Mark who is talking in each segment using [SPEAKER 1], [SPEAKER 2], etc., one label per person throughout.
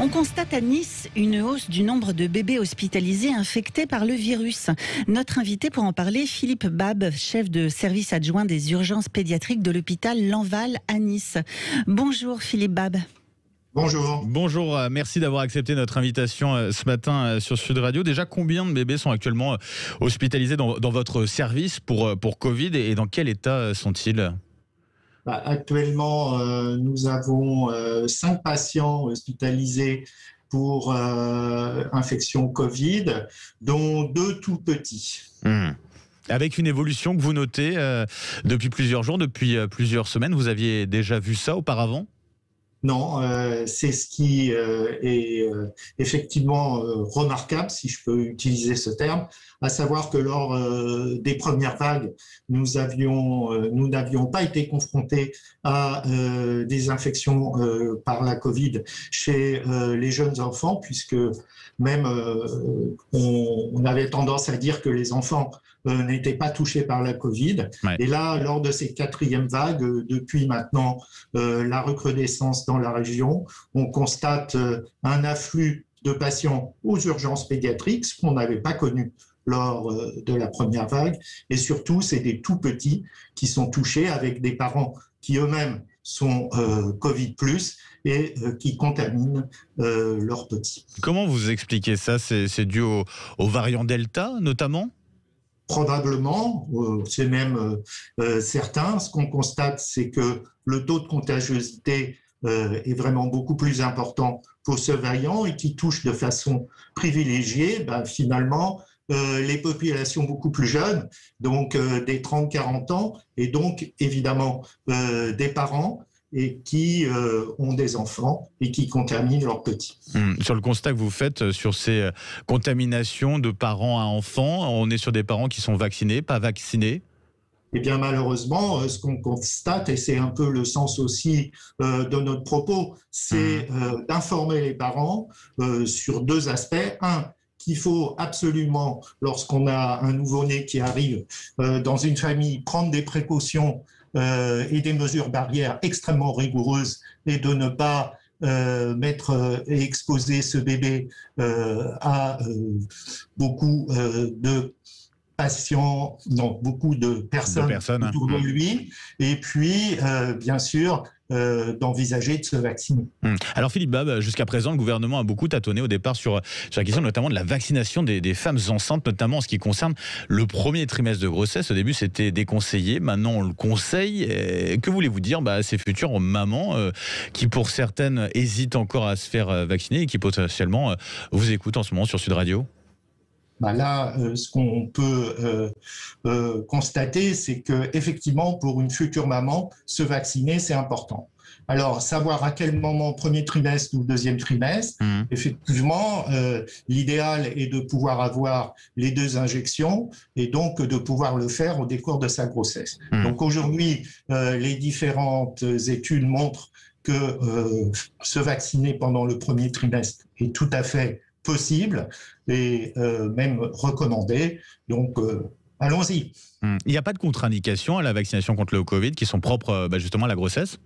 [SPEAKER 1] On constate à Nice une hausse du nombre de bébés hospitalisés infectés par le virus. Notre invité pour en parler, Philippe Bab, chef de service adjoint des urgences pédiatriques de l'hôpital Lenval à Nice. Bonjour Philippe Bab.
[SPEAKER 2] Bonjour.
[SPEAKER 3] Bonjour, merci d'avoir accepté notre invitation ce matin sur Sud Radio. Déjà, combien de bébés sont actuellement hospitalisés dans votre service pour Covid et dans quel état sont-ils ?
[SPEAKER 2] Actuellement, nous avons 5 patients hospitalisés pour infection Covid, dont 2 tout petits.
[SPEAKER 3] Avec une évolution que vous notez depuis plusieurs jours, depuis plusieurs semaines. Vous aviez déjà vu ça auparavant ?
[SPEAKER 2] Non, c'est ce qui est effectivement remarquable, si je peux utiliser ce terme, à savoir que lors des premières vagues, nous n'avions pas été confrontés à des infections par la Covid chez les jeunes enfants, puisque même on avait tendance à dire que les enfants n'étaient pas touchés par la Covid. Ouais. Et là, lors de ces 4e vagues, depuis maintenant la recrudescence dans la région, on constate un afflux de patients aux urgences pédiatriques, ce qu'on n'avait pas connu lors de la première vague. Et surtout, c'est des tout petits qui sont touchés avec des parents qui eux-mêmes sont Covid+, et qui contaminent leurs petits.
[SPEAKER 3] Comment vous expliquez ça ? C'est dû au variant Delta, notamment ?
[SPEAKER 2] Probablement, c'est même certain. Ce qu'on constate, c'est que le taux de contagiosité est vraiment beaucoup plus important pour ce variant et qui touche de façon privilégiée, finalement, les populations beaucoup plus jeunes, donc des 30-40 ans, et donc évidemment des parents et qui ont des enfants et qui contaminent leurs petits.
[SPEAKER 3] Sur le constat que vous faites sur ces contaminations de parents à enfants, on est sur des parents qui sont vaccinés, pas vaccinés ?
[SPEAKER 2] Eh bien, malheureusement, ce qu'on constate, et c'est un peu le sens aussi de notre propos, c'est d'informer les parents sur 2 aspects. Un, qu'il faut absolument, lorsqu'on a un nouveau-né qui arrive dans une famille, prendre des précautions et des mesures barrières extrêmement rigoureuses et de ne pas mettre et exposer ce bébé à beaucoup de patients, non, beaucoup de personnes autour de lui, et puis, bien sûr, d'envisager de se vacciner.
[SPEAKER 3] Alors Philippe Bab, jusqu'à présent, le gouvernement a beaucoup tâtonné au départ sur la question notamment de la vaccination des femmes enceintes, notamment en ce qui concerne le premier trimestre de grossesse. Au début, c'était déconseillé, maintenant on le conseille. Que voulez-vous dire à ces futures mamans qui, pour certaines, hésitent encore à se faire vacciner et qui potentiellement vous écoutent en ce moment sur Sud Radio ?
[SPEAKER 2] Là, ce qu'on peut constater, c'est que effectivement, pour une future maman, se vacciner, c'est important. Alors, savoir à quel moment, premier trimestre ou 2e trimestre, effectivement, l'idéal est de pouvoir avoir les 2 injections et donc de pouvoir le faire au décours de sa grossesse. Donc aujourd'hui, les différentes études montrent que se vacciner pendant le premier trimestre est tout à fait possible et même recommandé. Donc, allons-y.
[SPEAKER 3] Il n'y a pas de contre-indications à la vaccination contre le Covid qui sont propres justement à la grossesse ?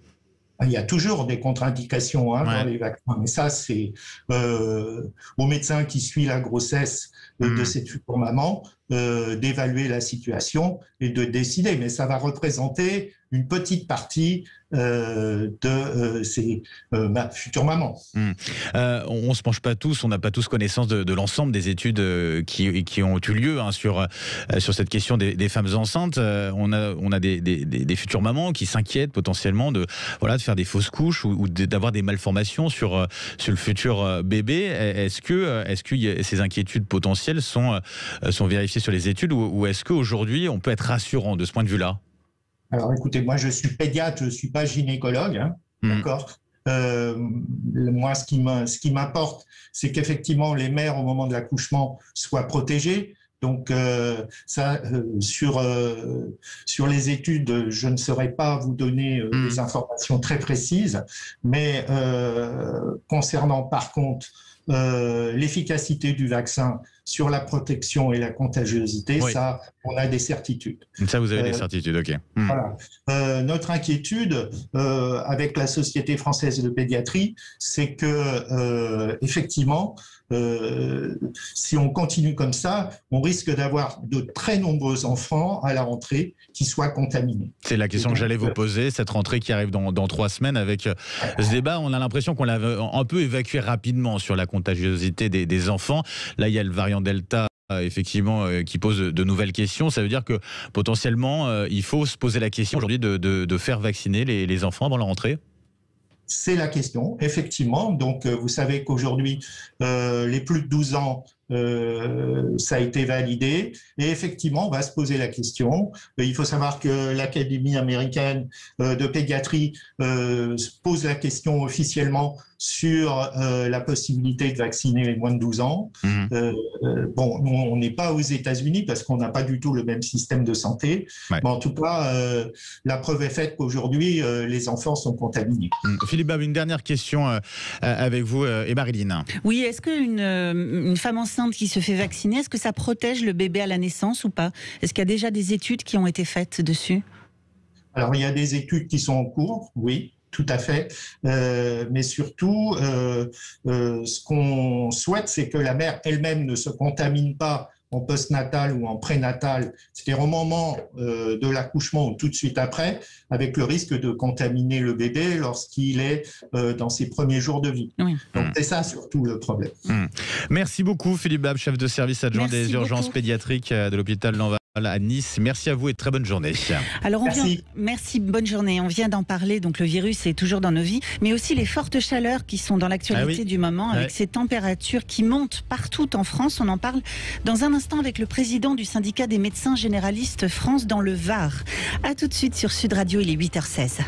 [SPEAKER 2] Il y a toujours des contre-indications dans les vaccins, mais ça, c'est au médecin qui suit la grossesse de cette future maman d'évaluer la situation et de décider. Mais ça va représenter une petite partie de ces futures mamans.
[SPEAKER 3] On ne se penche pas tous, on n'a pas tous connaissance de l'ensemble des études qui ont eu lieu sur cette question des femmes enceintes. On a des futures mamans qui s'inquiètent potentiellement de faire des fausses couches ou d'avoir des malformations sur le futur bébé. Est-ce que ces inquiétudes potentielles sont vérifiées sur les études ou est-ce qu'aujourd'hui on peut être rassurant de ce point de vue-là ?
[SPEAKER 2] Alors écoutez, moi je suis pédiatre, je ne suis pas gynécologue, d'accord ? Moi, ce qui m'importe, c'est qu'effectivement les mères au moment de l'accouchement soient protégées. Donc sur les études, je ne saurais pas vous donner des informations très précises, mais concernant par contre l'efficacité du vaccin sur la protection et la contagiosité,
[SPEAKER 3] Oui.
[SPEAKER 2] ça, on a des certitudes.
[SPEAKER 3] Ça, vous avez des certitudes, ok.
[SPEAKER 2] Voilà. Notre inquiétude avec la Société française de pédiatrie, c'est que effectivement, si on continue comme ça, on risque d'avoir de très nombreux enfants à la rentrée qui soient contaminés.
[SPEAKER 3] C'est la question que j'allais vous poser, cette rentrée qui arrive dans 3 semaines avec ce débat. On a l'impression qu'on l'a un peu évacué rapidement sur la contagiosité des enfants. Là, il y a le variant Delta effectivement qui pose de nouvelles questions. Ça veut dire que potentiellement, il faut se poser la question aujourd'hui de faire vacciner les enfants avant la rentrée?
[SPEAKER 2] C'est la question, effectivement. Donc, vous savez qu'aujourd'hui, les plus de 12 ans, ça a été validé. Et effectivement, on va se poser la question. Il faut savoir que l'Académie américaine de pédiatrie se pose la question officiellement sur la possibilité de vacciner les moins de 12 ans. Bon, on n'est pas aux États-Unis parce qu'on n'a pas du tout le même système de santé.
[SPEAKER 3] Ouais.
[SPEAKER 2] Mais en tout cas, la preuve est faite qu'aujourd'hui, les enfants sont contaminés.
[SPEAKER 3] Philippe Bab, une dernière question avec vous et Marilyn.
[SPEAKER 1] Oui, est-ce qu'une femme enceinte qui se fait vacciner, est-ce que ça protège le bébé à la naissance ou pas? Est-ce qu'il y a déjà des études qui ont été faites dessus?
[SPEAKER 2] Alors, il y a des études qui sont en cours, oui. Tout à fait, mais surtout, ce qu'on souhaite, c'est que la mère elle-même ne se contamine pas en postnatal ou en prénatal, c'est-à-dire au moment de l'accouchement ou tout de suite après, avec le risque de contaminer le bébé lorsqu'il est dans ses premiers jours de vie.
[SPEAKER 1] Oui.
[SPEAKER 2] Donc c'est ça surtout le problème.
[SPEAKER 3] Merci beaucoup Philippe Bab, chef de service adjoint
[SPEAKER 1] Merci
[SPEAKER 3] des urgences
[SPEAKER 1] beaucoup.
[SPEAKER 3] pédiatriques de l'hôpital Lanval à Nice. Merci à vous et très bonne journée.
[SPEAKER 1] Alors
[SPEAKER 2] Merci.
[SPEAKER 1] Merci, bonne journée. On vient d'en parler, donc le virus est toujours dans nos vies, mais aussi les fortes chaleurs qui sont dans l'actualité du moment, avec ces températures qui montent partout en France. On en parle dans un instant avec le président du syndicat des médecins généralistes France dans le Var. À tout de suite sur Sud Radio, il est 8h16.